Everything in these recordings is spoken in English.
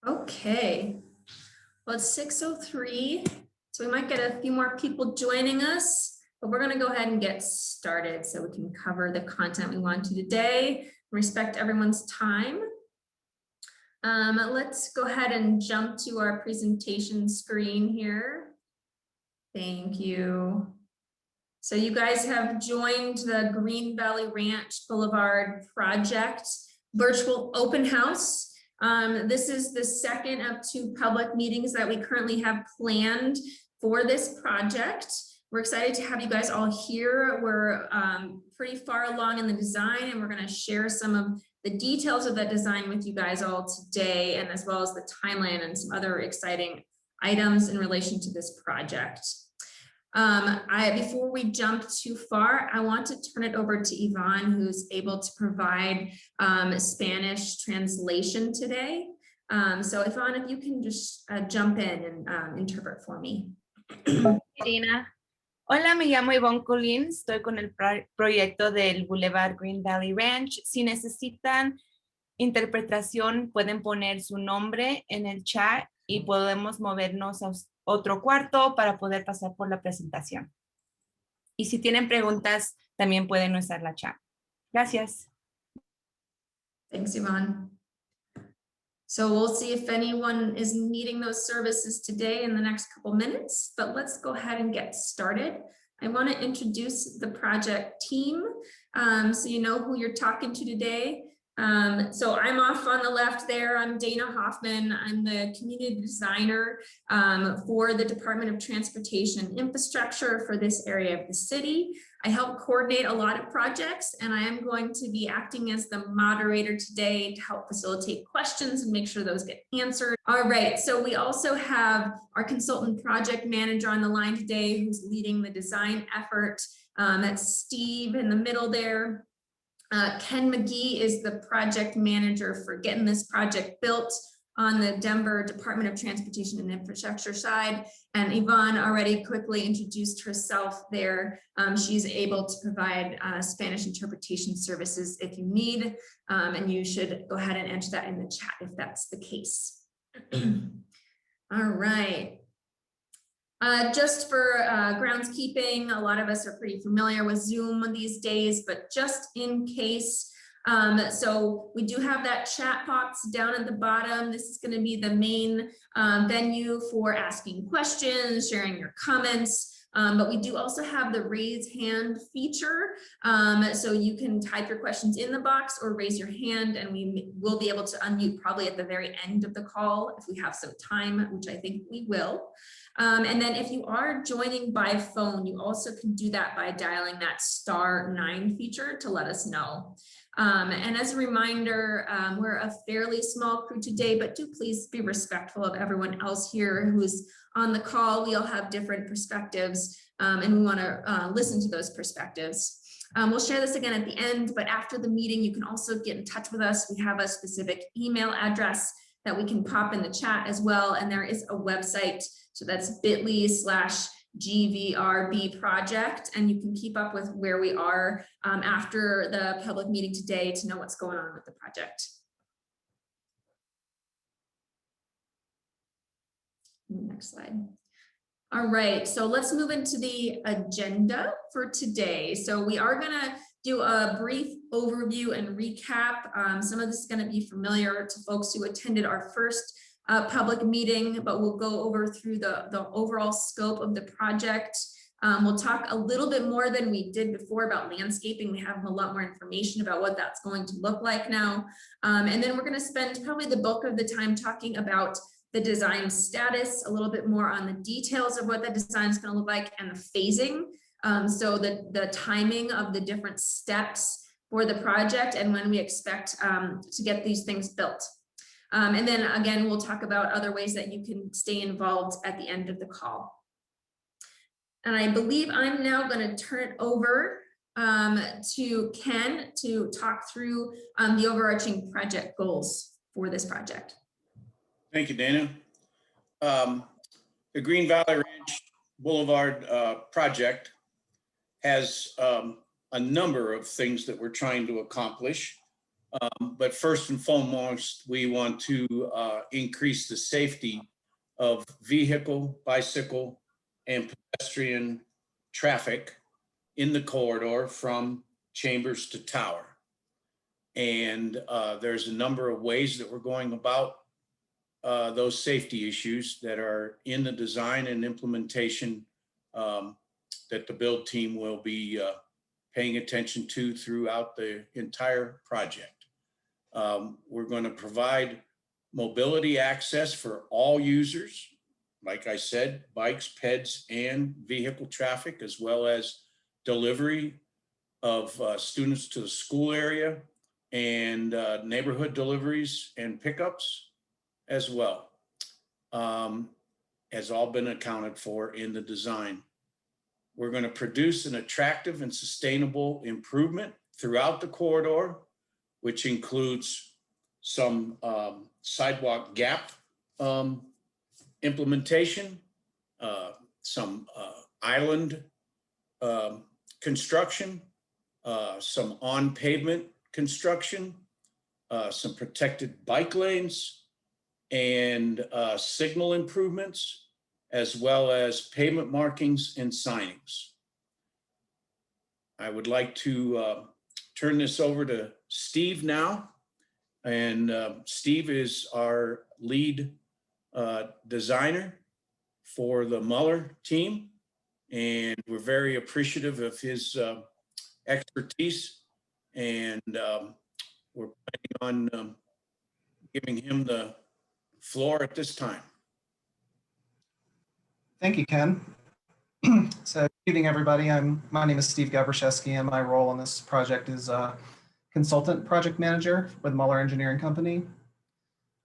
Okay, well, it's 6:03, so we might get a few more people joining us, but we're going to go ahead and get started so we can cover the content we want to today, respect everyone's time. Let's go ahead and jump to our presentation screen here. Thank you. So you guys have joined the Green Valley Ranch Boulevard project virtual open house. This is the second of 2 public meetings that we currently have planned for this project. We're excited to have you guys all here. We're pretty far along in the design, and we're going to share some of the details of that design with you guys all today, and as well as the timeline and some other exciting items in relation to this project. Before we jump too far, I want to turn it over to Yvonne, who's able to provide Spanish translation today. So Yvonne, if you can just jump in and interpret for me. Irina. Hola, me llamo Yvonne Colín, estoy con el proyecto del Boulevard Green Valley Ranch. Si necesitan interpretación, pueden poner su nombre en el chat y podemos movernos a otro cuarto para poder pasar por la presentación. Y si tienen preguntas, también pueden usar la chat. Gracias. Thanks, Yvonne. So we'll see if anyone is needing those services today in the next couple minutes, but let's go ahead and get started. I want to introduce the project team so you know who you're talking to today. So I'm off on the left there. I'm Dana Hoffman. I'm the community designer for the Department of Transportation and Infrastructure for this area of the city. I help coordinate a lot of projects, and I am going to be acting as the moderator today to help facilitate questions and make sure those get answered. All right, so we also have our consultant project manager on the line today who's leading the design effort. That's Steve in the middle there. Ken McGee is the project manager for getting this project built on the Denver Department of Transportation and Infrastructure side. And Yvonne already quickly introduced herself there. She's able to provide Spanish interpretation services if you need, and you should go ahead and enter that in the chat if that's the case. All right. Just for groundskeeping, a lot of us are pretty familiar with Zoom these days, but just in case, so we do have that chat box down at the bottom. This is going to be the main venue for asking questions, sharing your comments, but we do also have the raise hand feature. So you can type your questions in the box or raise your hand, and we will be able to unmute probably at the very end of the call if we have some time, which I think we will. And then if you are joining by phone, you also can do that by dialing that *9 feature to let us know. And as a reminder, we're a fairly small crew today, but do please be respectful of everyone else here who's on the call. We all have different perspectives, and we want to listen to those perspectives. We'll share this again at the end, but after the meeting, you can also get in touch with us. We have a specific email address that we can pop in the chat as well, and there is a website. So that's bit.ly/GVRB project, and you can keep up with where we are after the public meeting today to know what's going on with the project. Next slide. All right, so let's move into the agenda for today. So we are going to do a brief overview and recap. Some of this is going to be familiar to folks who attended our first public meeting, but we'll go over through the overall scope of the project. We'll talk a little bit more than we did before about landscaping. We have a lot more information about what that's going to look like now. And then we're going to spend probably the bulk of the time talking about the design status, a little bit more on the details of what the design is going to look like and the phasing. So the timing of the different steps for the project and when we expect to get these things built. And then again, we'll talk about other ways that you can stay involved at the end of the call. And I believe I'm now going to turn it over to Ken to talk through the overarching project goals for this project. Thank you, Dana. The Green Valley Ranch Boulevard project has a number of things that we're trying to accomplish. But first and foremost, we want to increase the safety of vehicle, bicycle, and pedestrian traffic in the corridor from Chambers to Tower. And there's a number of ways that we're going about those safety issues that are in the design and implementation that the build team will be paying attention to throughout the entire project. We're going to provide mobility access for all users. Like I said, bikes, peds, and vehicle traffic, as well as delivery of students to the school area and neighborhood deliveries and pickups as well, has all been accounted for in the design. We're going to produce an attractive and sustainable improvement throughout the corridor, which includes some sidewalk gap implementation, some island construction, some on pavement construction, some protected bike lanes, and signal improvements, as well as pavement markings and signings. I would like to turn this over to Steve now. And Steve is our lead designer for the Muller team. And we're very appreciative of his expertise. And we're planning on giving him the floor at this time. Thank you, Ken. So good evening, everybody. My name is Steve Gabraszewski, and my role on this project is consultant project manager with Muller Engineering Company.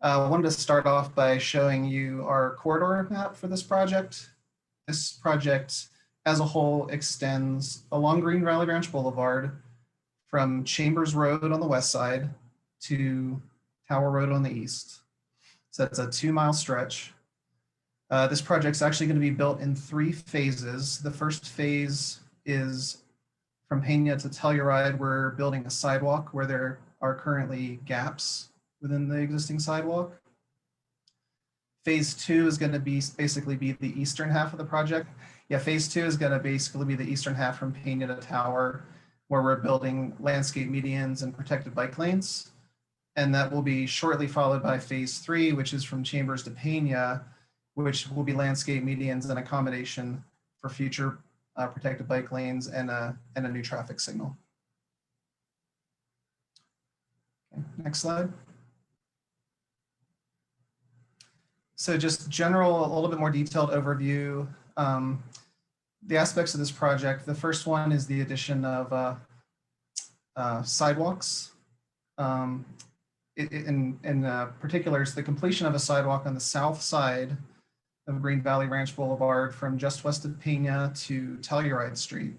I wanted to start off by showing you our corridor map for this project. This project as a whole extends along Green Valley Ranch Boulevard from Chambers Road on the west side to Tower Road on the east. So that's a 2-mile stretch. This project's actually going to be built in 3 phases. The first phase is from Peña to Telluride. We're building a sidewalk where there are currently gaps within the existing sidewalk. Phase 2 is going to be basically the eastern half of the project. Yeah, phase 2 is going to basically be the eastern half from Peña to Tower, where we're building landscape medians and protected bike lanes. And that will be shortly followed by phase 3, which is from Chambers to Peña, which will be landscape medians and accommodation for future protected bike lanes and a new traffic signal. Okay, next slide. So just general, a little bit more detailed overview. The aspects of this project, the first one is the addition of sidewalks. In particular, it's the completion of a sidewalk on the south side of Green Valley Ranch Boulevard from just west of Peña to Telluride Street.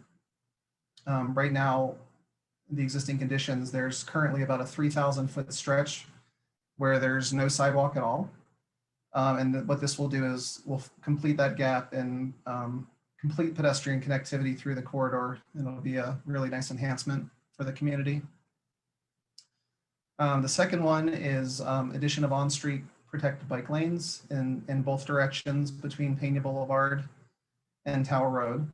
Right now, the existing conditions, there's currently about a 3,000-foot stretch where there's no sidewalk at all. And what this will do is we'll complete that gap and complete pedestrian connectivity through the corridor. It'll be a really nice enhancement for the community. The second one is addition of on-street protected bike lanes in both directions between Peña Boulevard and Tower Road.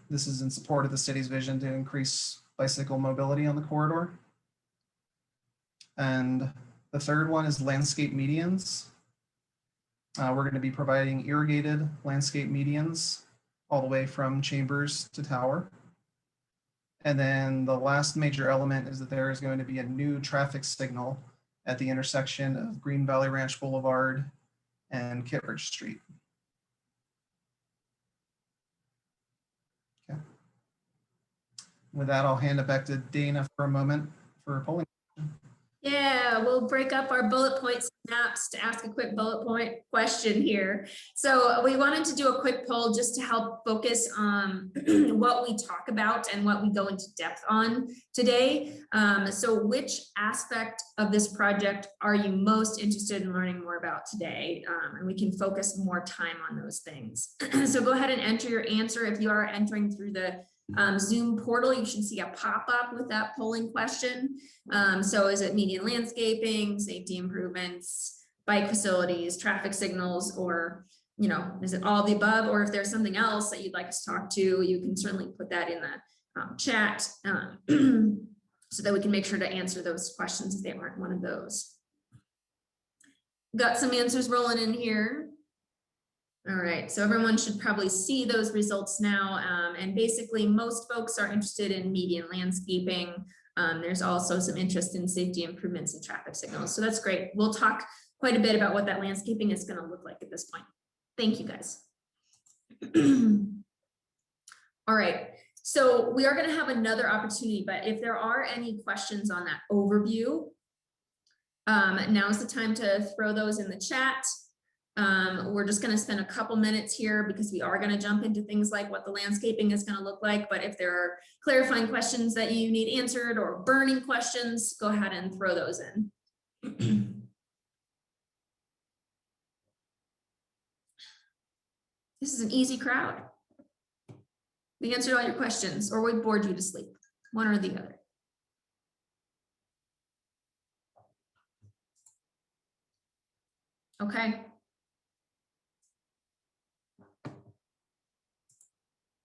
This is in support of the city's vision to increase bicycle mobility on the corridor. And the third one is landscape medians. We're going to be providing irrigated landscape medians all the way from Chambers to Tower. And then the last major element is that there is going to be a new traffic signal at the intersection of Green Valley Ranch Boulevard and Kittredge Street. Okay. With that, I'll hand it back to Dana for a moment for a polling. Yeah, we'll break up our bullet point snaps to ask a quick bullet point question here. So we wanted to do a quick poll just to help focus on what we talk about and what we go into depth on today. So which aspect of this project are you most interested in learning more about today? And we can focus more time on those things. So go ahead and enter your answer if you are entering through the Zoom portal, you should see a pop-up with that polling question. So is it median landscaping, safety improvements, bike facilities, traffic signals, or, you know, is it all the above? Or if there's something else that you'd like us to talk to, you can certainly put that in the chat so that we can make sure to answer those questions if they aren't one of those. Got some answers rolling in here. All right, so everyone should probably see those results now. And basically most folks are interested in median landscaping. There's also some interest in safety improvements and traffic signals. So that's great. We'll talk quite a bit about what that landscaping is going to look like at this point. Thank you guys. All right, so we are going to have another opportunity, but if there are any questions on that overview, now's the time to throw those in the chat. We're just going to spend a couple minutes here because we are going to jump into things like what the landscaping is going to look like. But if there are clarifying questions that you need answered or burning questions, go ahead and throw those in. This is an easy crowd. We answered all your questions, or we bored you to sleep, one or the other. Okay.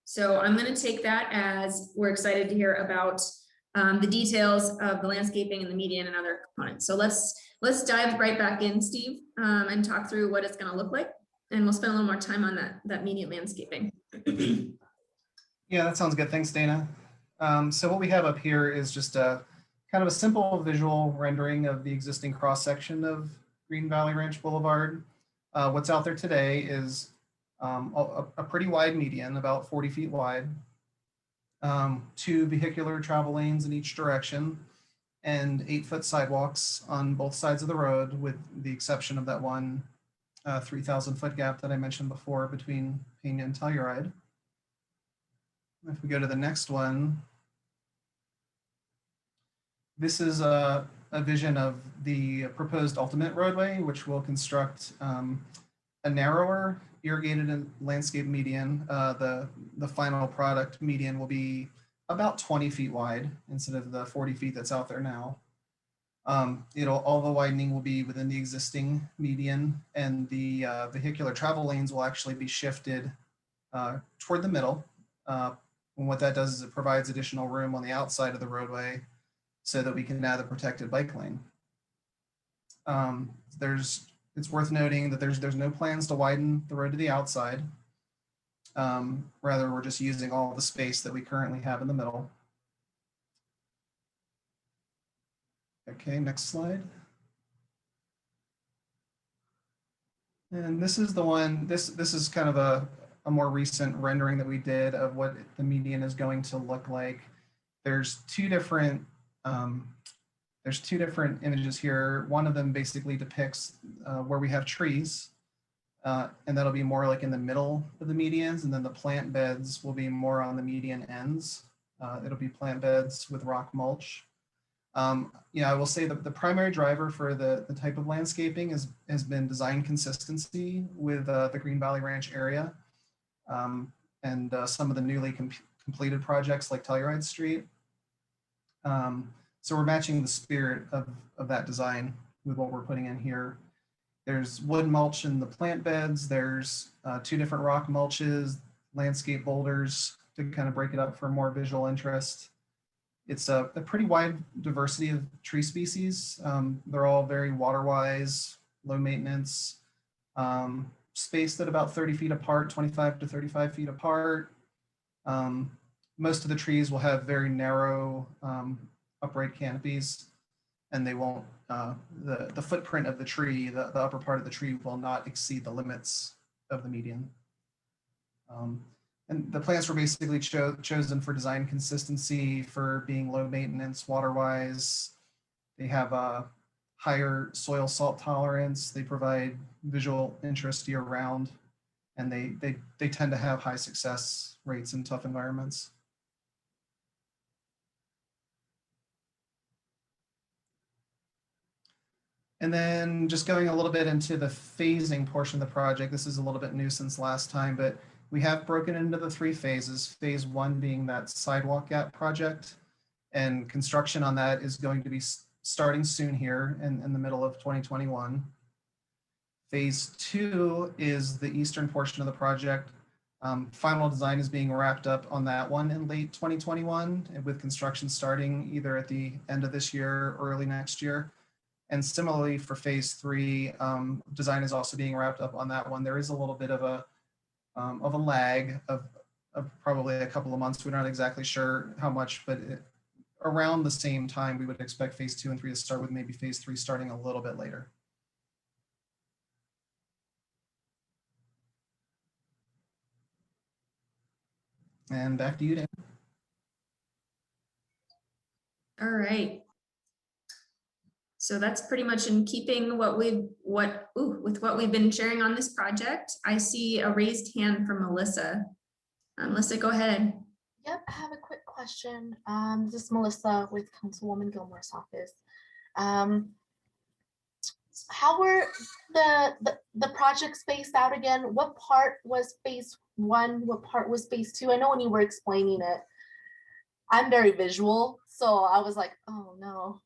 So I'm going to take that as we're excited to hear about the details of the landscaping and the median and other components. So let's dive right back in, Steve, and talk through what it's going to look like. And we'll spend a little more time on that median landscaping. Yeah, that sounds good. Thanks, Dana. So what we have up here is just a kind of a simple visual rendering of the existing cross section of Green Valley Ranch Boulevard. What's out there today is a pretty wide median, about 40 feet wide, 2 vehicular travel lanes in each direction, and 8-foot sidewalks on both sides of the road, with the exception of that one 3,000-foot gap that I mentioned before between Pena and Telluride. If we go to the next one, this is a vision of the proposed ultimate roadway, which will construct a narrower irrigated and landscape median. The final product median will be about 20 feet wide instead of the 40 feet that's out there now. All the widening will be within the existing median, and the vehicular travel lanes will actually be shifted toward the middle. And what that does is it provides additional room on the outside of the roadway so that we can add a protected bike lane. It's worth noting that there's no plans to widen the road to the outside. Rather, we're just using all the space that we currently have in the middle. Okay, next slide. And this is the one, this is kind of a more recent rendering that we did of what the median is going to look like. There's two different images here. One of them basically depicts where we have trees, and that'll be more like in the middle of the medians, and then the plant beds will be more on the median ends. It'll be plant beds with rock mulch. I will say that the primary driver for the type of landscaping has been design consistency with the Green Valley Ranch area, and some of the newly completed projects like Telluride Street. So we're matching the spirit of that design with what we're putting in here. There's wood mulch in the plant beds. There's 2 different rock mulches, landscape boulders to kind of break it up for more visual interest. It's a pretty wide diversity of tree species. They're all very water-wise, low maintenance, spaced at about 30 feet apart, 25 to 35 feet apart. Most of the trees will have very narrow upright canopies, and they won't, the footprint of the tree, the upper part of the tree will not exceed the limits of the median. And the plants were basically chosen for design consistency, for being low maintenance water-wise. They have a higher soil salt tolerance. They provide visual interest year-round, and they tend to have high success rates in tough environments. And then just going a little bit into the phasing portion of the project, this is a little bit new since last time, but We have broken into the 3 phases, phase 1 being that sidewalk gap project, and construction on that is going to be starting soon here in the middle of 2021. Phase 2 is the eastern portion of the project. Final design is being wrapped up on that one in late 2021, and with construction starting either at the end of this year or early next year. And similarly for phase 3, design is also being wrapped up on that one. There is a little bit of a lag of probably a couple of months. We're not exactly sure how much, but around the same time, we would expect phase 2 and 3 to start, with maybe phase 3 starting a little bit later. And back to you, Dan. All right. So that's pretty much in keeping with what we've been sharing on this project. I see a raised hand from Melissa. Melissa, go ahead. Yep, I have a quick question. This is Melissa with Councilwoman Gilmore's office. How were the projects spaced out again? What part was phase 1? What part was phase 2? I know when you were explaining it, I'm very visual, so I was like, oh no,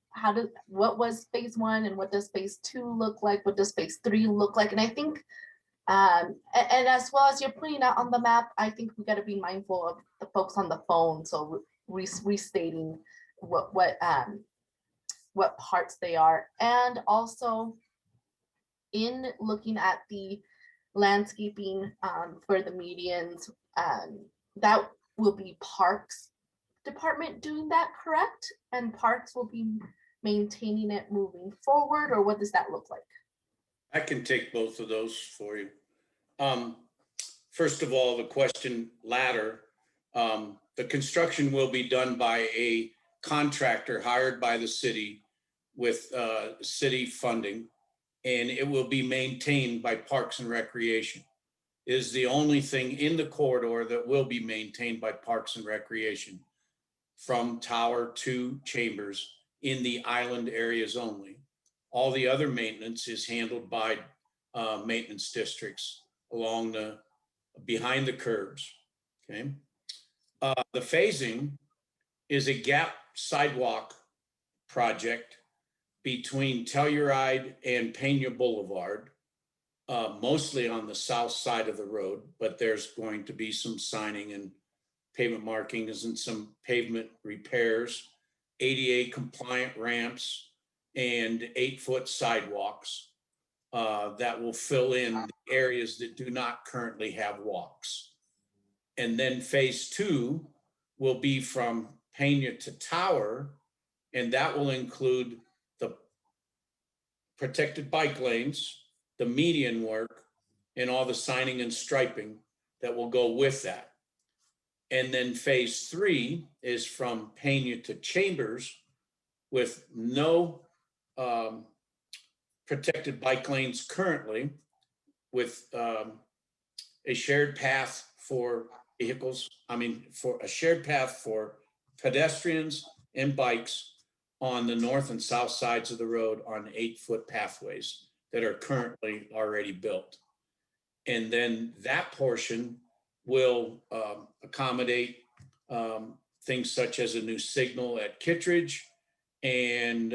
what was phase 1 and what does phase 2 look like? What does phase 3 look like? And I think, and as well as you're putting out on the map, I think we got to be mindful of the folks on the phone. So restating what parts they are, and also in looking at the landscaping for the medians, that will be Parks Department doing that, correct? And Parks will be maintaining it moving forward, or what does that look like? I can take both of those for you. First of all, the question ladder, the construction will be done by a contractor hired by the city with city funding, and it will be maintained by Parks and Recreation. It is the only thing in the corridor that will be maintained by Parks and Recreation, from Tower to Chambers, in the island areas only. All the other maintenance is handled by maintenance districts along behind the curbs, okay? The phasing is a gap sidewalk project between Telluride and Pena Boulevard, mostly on the south side of the road, but there's going to be some signing and pavement markings and some pavement repairs, ADA compliant ramps, and 8-foot sidewalks that will fill in the areas that do not currently have walks. And then phase 2 will be from Pena to Tower, and that will include the protected bike lanes, the median work, and all the signing and striping that will go with that. And then phase 3 is from Pena to Chambers, with no protected bike lanes currently, with a shared path for vehicles, for a shared path for pedestrians and bikes on the north and south sides of the road on 8-foot pathways that are currently already built. And then that portion will accommodate things such as a new signal at Kittredge, and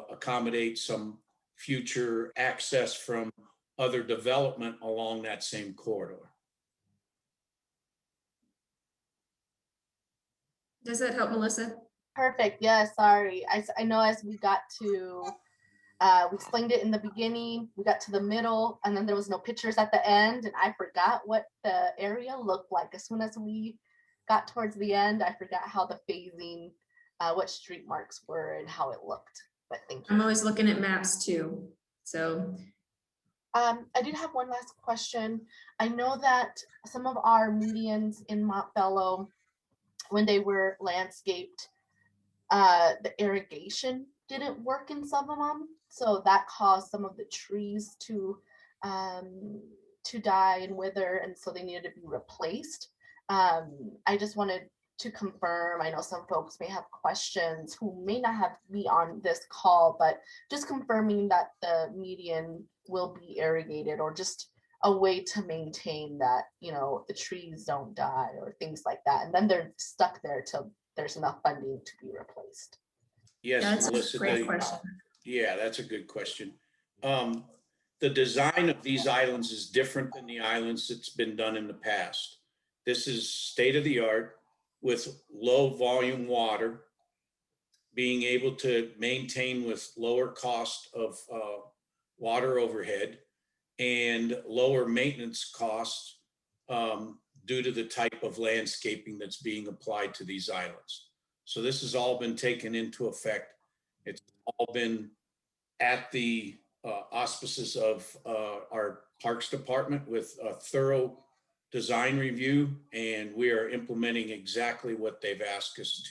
accommodate some future access from other development along that same corridor. Does that help, Melissa? Perfect. Yeah, sorry. I know as we got to, we explained it in the beginning, we got to the middle, and then there was no pictures at the end, and I forgot what the area looked like. As soon as we got towards the end, I forgot how the phasing, what street marks were and how it looked. But thank you. I'm always looking at maps too. So I did have one last question. I know that some of our medians in Montbello, when they were landscaped, the irrigation didn't work in some of them, so that caused some of the trees to die and wither, and so they needed to be replaced. I just wanted to confirm, I know some folks may have questions who may not have be on this call, but just confirming that the median will be irrigated, or just a way to maintain that, you know, the trees don't die or things like that. And then they're stuck there till there's enough funding to be replaced. Yes, That's a Melissa, great question. yeah, that's a good question. The design of these islands is different than the islands that's been done in the past. This is state of the art with low volume water, being able to maintain with lower cost of water overhead and lower maintenance costs due to the type of landscaping that's being applied to these islands. So this has all been taken into effect. It's all been at the auspices of our Parks Department with a thorough design review, and we are implementing exactly what they've asked us to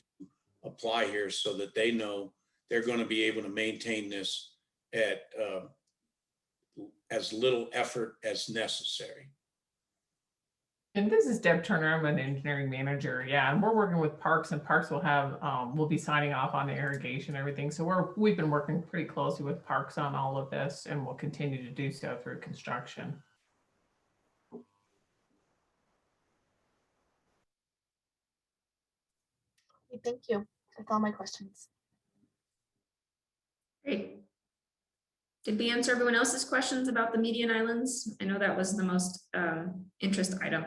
apply here so that they know they're going to be able to maintain this at as little effort as necessary. And this is Deb Turner. I'm an engineering manager. Yeah, and we're working with Parks, and Parks will have we'll be signing off on the irrigation and everything. So we've been working pretty closely with Parks on all of this, and we'll continue to do so through construction. Okay, thank you. That's all my questions. Great. Did we answer everyone else's questions about the median islands? I know that was the most interest item.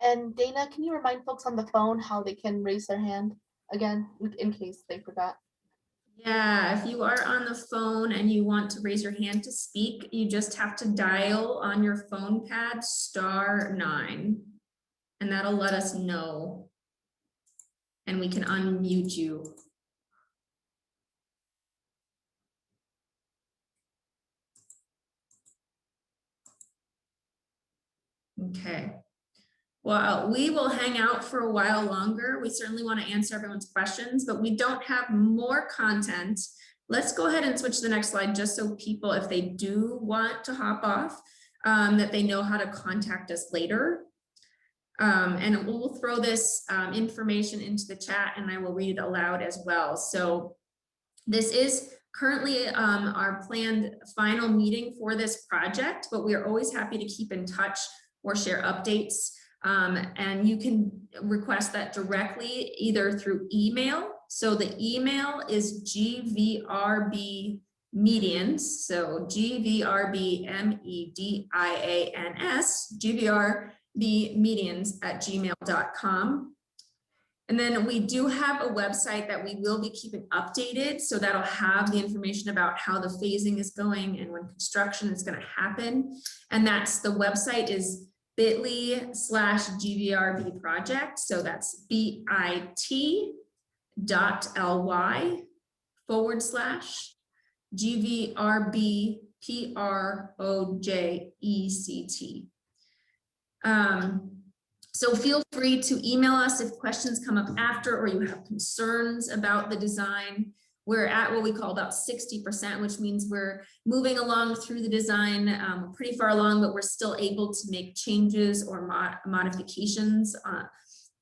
And Dana, can you remind folks on the phone how they can raise their hand again, in case they forgot? Yeah, if you are on the phone and you want to raise your hand to speak, you just have to dial on your phone pad *9, and that'll let us know. And we can unmute you. Okay. Well, we will hang out for a while longer. We certainly want to answer everyone's questions, but we don't have more content. Let's go ahead and switch to the next slide just so people, if they do want to hop off, that they know how to contact us later. And we'll throw this information into the chat and I will read it aloud as well. So this is currently our planned final meeting for this project, but we are always happy to keep in touch or share updates. And you can request that directly either through email. So the email is GVRB medians. So GVRB MEDIANS, GVRB medians@gmail.com. And then we do have a website that we will be keeping updated. So that'll have the information about how the phasing is going and when construction is going to happen. And that's the website is bit.ly/GVRB project. So that's bit.ly/GVRB project. So feel free to email us if questions come up after or you have concerns about the design. We're at what we call about 60%, which means we're moving along through the design pretty far along, but we're still able to make changes or modifications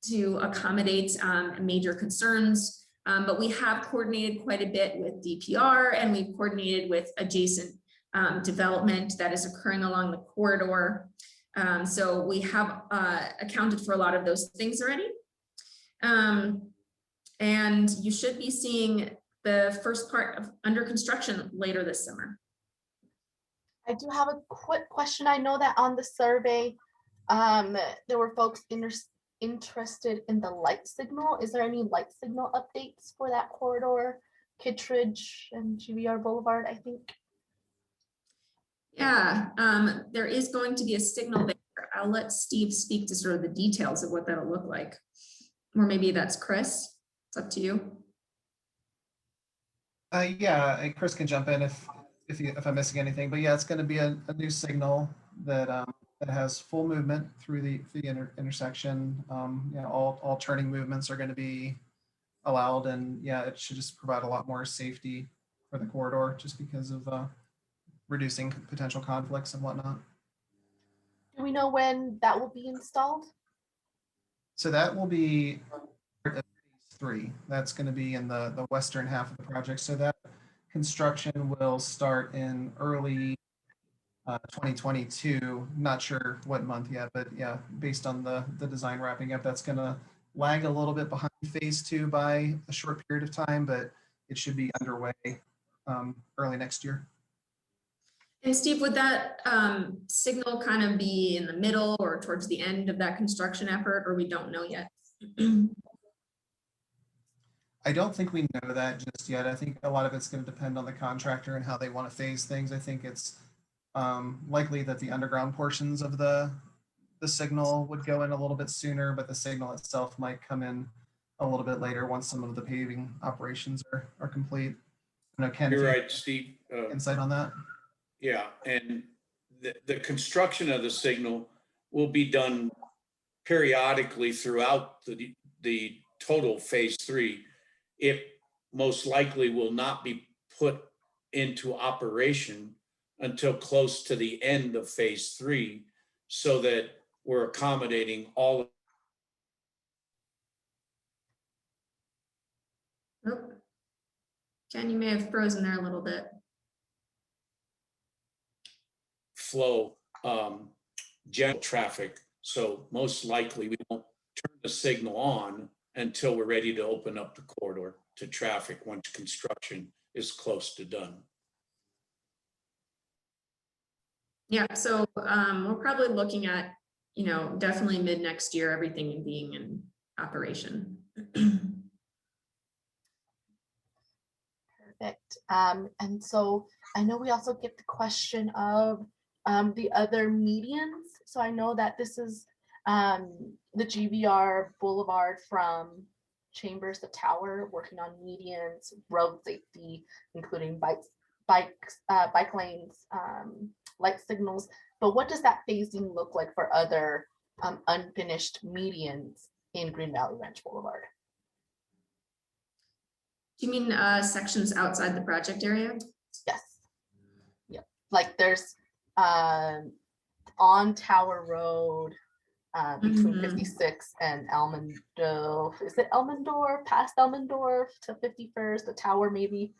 to accommodate major concerns. But we have coordinated quite a bit with DPR, and we've coordinated with adjacent development that is occurring along the corridor. So we have accounted for a lot of those things already. And you should be seeing the first part of under construction later this summer. I do have a quick question. I know that on the survey, there were folks interested in the light signal. Is there any light signal updates for that corridor, Kittredge and GVR Boulevard, I think? Yeah, there is going to be a signal there. I'll let Steve speak to sort of the details of what that'll look like. Or maybe that's Chris. It's up to you. Yeah, Chris can jump in if I'm missing anything. But yeah, it's going to be a new signal that that has full movement through the intersection. You know, all turning movements are going to be allowed, and yeah, it should just provide a lot more safety for the corridor, just because of reducing potential conflicts and whatnot. Do we know when that will be installed? So that will be part of phase 3. That's going to be in the western half of the project. So that construction will start in early 2022. Not sure what month yet, but yeah, based on the design wrapping up, that's going to lag a little bit behind phase 2 by a short period of time, but it should be underway early next year. And Steve, would that signal kind of be in the middle or towards the end of that construction effort, or we don't know yet? I don't think we know that just yet. I think a lot of it's going to depend on the contractor and how they want to phase things. I think it's likely that the underground portions of the signal would go in a little bit sooner, but the signal itself might come in a little bit later once some of the paving operations are complete. I know, Ken, You're right, Steve. Insight on that? Yeah, and the construction of the signal will be done periodically throughout the total phase 3. It most likely will not be put into operation until close to the end of phase 3, so that we're accommodating all of Oh. Ken, you may have frozen there a little bit. flow general traffic. So most likely we won't turn the signal on until we're ready to open up the corridor to traffic once construction is close to done. Yeah, so we're probably looking at, definitely mid next year, everything being in operation. Perfect. And so I know we also get the question of the other medians. So I know that this is the GVR Boulevard from Chambers to Tower, working on medians, road safety, including bike lanes, light signals. But what does that phasing look like for other unfinished medians in Green Valley Ranch Boulevard? Do you mean sections outside the project area? Yes. Yep. Like there's on Tower Road between 56 and Elmendorf. Is it Elmendorf? Past Elmendorf to 51st, the tower maybe.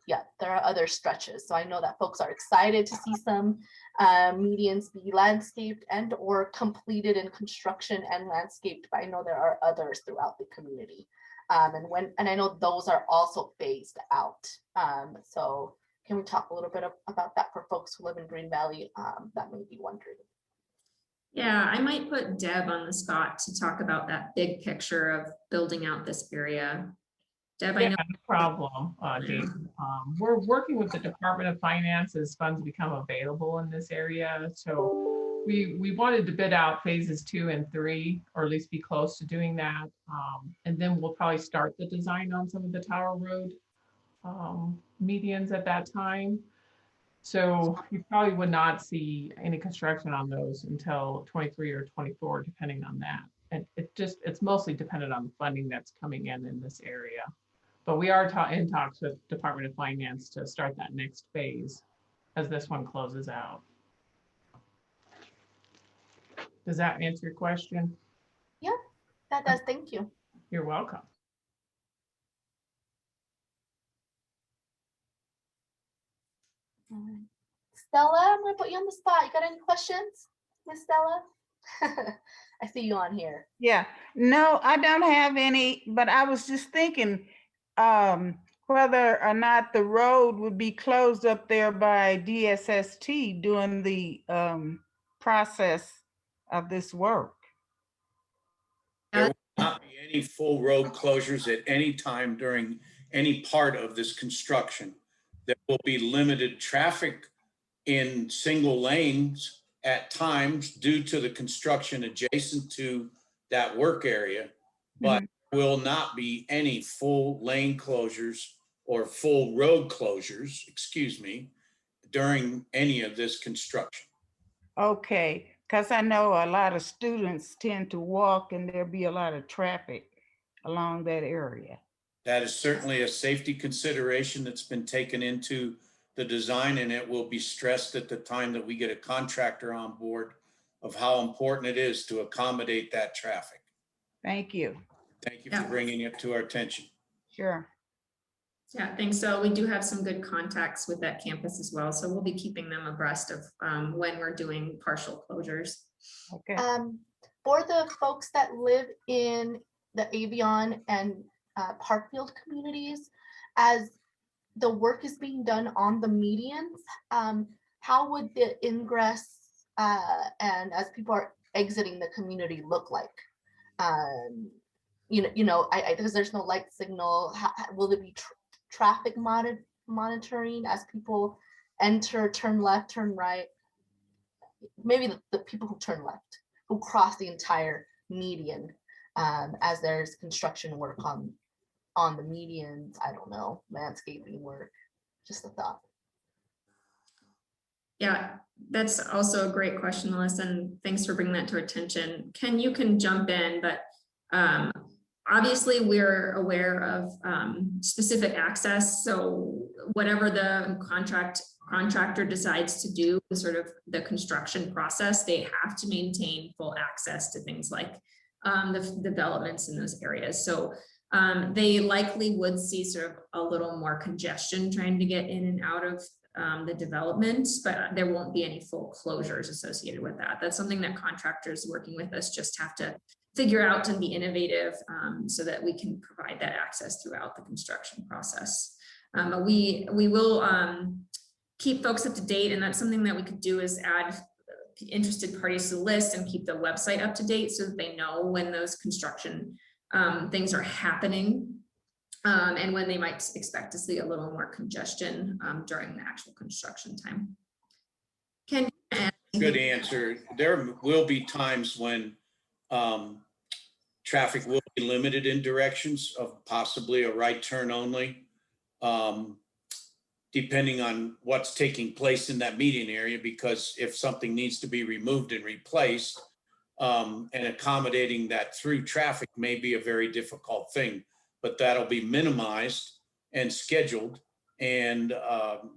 Yeah, there are other stretches. So I know that folks are excited to see some medians be landscaped and or completed in construction and landscaped, but I know there are others throughout the community. And I know those are also phased out. So can we talk a little bit about that for folks who live in Green Valley that may be wondering? Yeah, I might put Deb on the spot to talk about that big picture of building out this area. Deb, I know. No problem, Dave. We're working with the Department of Finance as funds become available in this area. So we wanted to bid out phases 2 and 3, or at least be close to doing that. And then we'll probably start the design on some of the Tower Road medians at that time. So you probably would not see any construction on those until 23 or 24, depending on that. And it's mostly dependent on the funding that's coming in this area. But we are in talks with Department of Finance to start that next phase as this one closes out. Does that answer your question? Yeah, that does. Thank you. You're welcome. Stella, I'm gonna put you on the spot. You got any questions, Miss Stella? I see you on here. Yeah, no, I don't have any, but I was just thinking whether or not the road would be closed up there by DSST during the process of this work. There will not be any full road closures at any time during any part of this construction. There will be limited traffic in single lanes at times due to the construction adjacent to that work area, but will not be any full lane closures or full road closures, excuse me, during any of this construction. Okay, because I know a lot of students tend to walk and there'll be a lot of traffic along that area. That is certainly a safety consideration that's been taken into the design, and it will be stressed at the time that we get a contractor on board of how important it is to accommodate that traffic. Thank you. Thank you Yeah. for bringing it to our attention. Sure. Yeah, thanks. So we do have some good contacts with that campus as well. So we'll be keeping them abreast of when we're doing partial closures. Okay. For the folks that live in the Avion and Parkfield communities, as the work is being done on the medians, how would the ingress and as people are exiting the community look like? Because there's no light signal. Will there be traffic monitoring as people enter, turn left, turn right? Maybe the people who turn left, who cross the entire median, as there's construction work on the medians. I don't know, landscaping work. Just a thought. Yeah, that's also a great question, Melissa, and thanks for bringing that to our attention. Ken, you can jump in, but obviously we're aware of specific access. So whatever the contractor decides to do with sort of the construction process, they have to maintain full access to things like the developments in those areas. So they likely would see sort of a little more congestion trying to get in and out of the development, but there won't be any full closures associated with that. That's something that contractors working with us just have to figure out and be innovative so that we can provide that access throughout the construction process. We will keep folks up to date, and that's something that we could do is add interested parties to the list and keep the website up to date so that they know when those construction things are happening. And when they might expect to see a little more congestion during the actual construction time. Ken, Good answer. There will be times when traffic will be limited in directions of possibly a right turn only, depending on what's taking place in that median area, because if something needs to be removed and replaced, and accommodating that through traffic may be a very difficult thing. But that'll be minimized and scheduled, and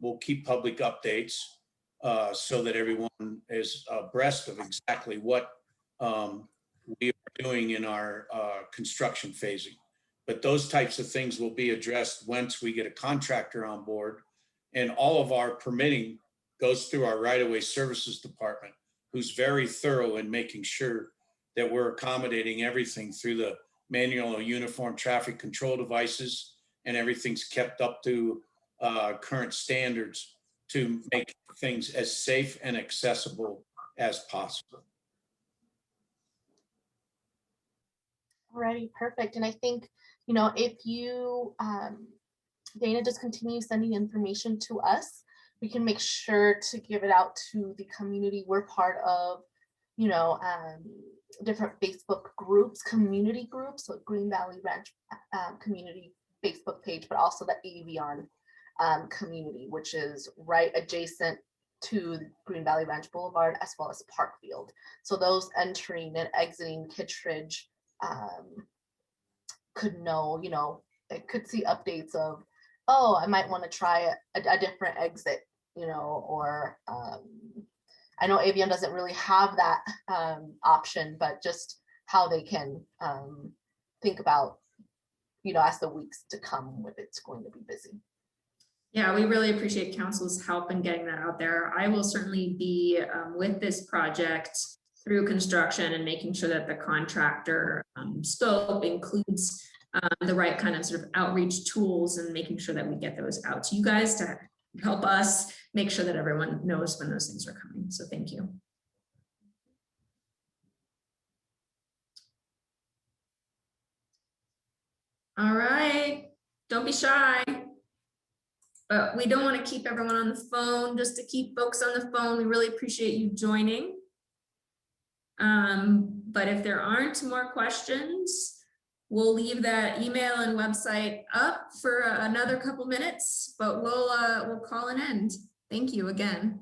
we'll keep public updates so that everyone is abreast of exactly what we are doing in our construction phasing. But those types of things will be addressed once we get a contractor on board, and all of our permitting goes through our right-of-way services department, who's very thorough in making sure that we're accommodating everything through the manual or uniform traffic control devices, and everything's kept up to current standards to make things as safe and accessible as possible. Alrighty, perfect. And I think, if you, Dana, just continue sending information to us, we can make sure to give it out to the community we're part of, different Facebook groups, community groups, so Green Valley Ranch community Facebook page, but also the Avion community, which is right adjacent to Green Valley Ranch Boulevard, as well as Parkfield. So those entering and exiting Kittredge could know, it could see updates of, oh, I might want to try a different exit, or I know Avion doesn't really have that option, but just how they can think about, as the weeks to come, if it's going to be busy. Yeah, we really appreciate council's help in getting that out there. I will certainly be with this project through construction and making sure that the contractor scope includes the right kind of sort of outreach tools, and making sure that we get those out to you guys to help us make sure that everyone knows when those things are coming. So thank you. All right, don't be shy. But we don't want to keep everyone on the phone. Just to keep folks on the phone, we really appreciate you joining. But if there aren't more questions, we'll leave that email and website up for another couple minutes, but we'll call an end. Thank you again.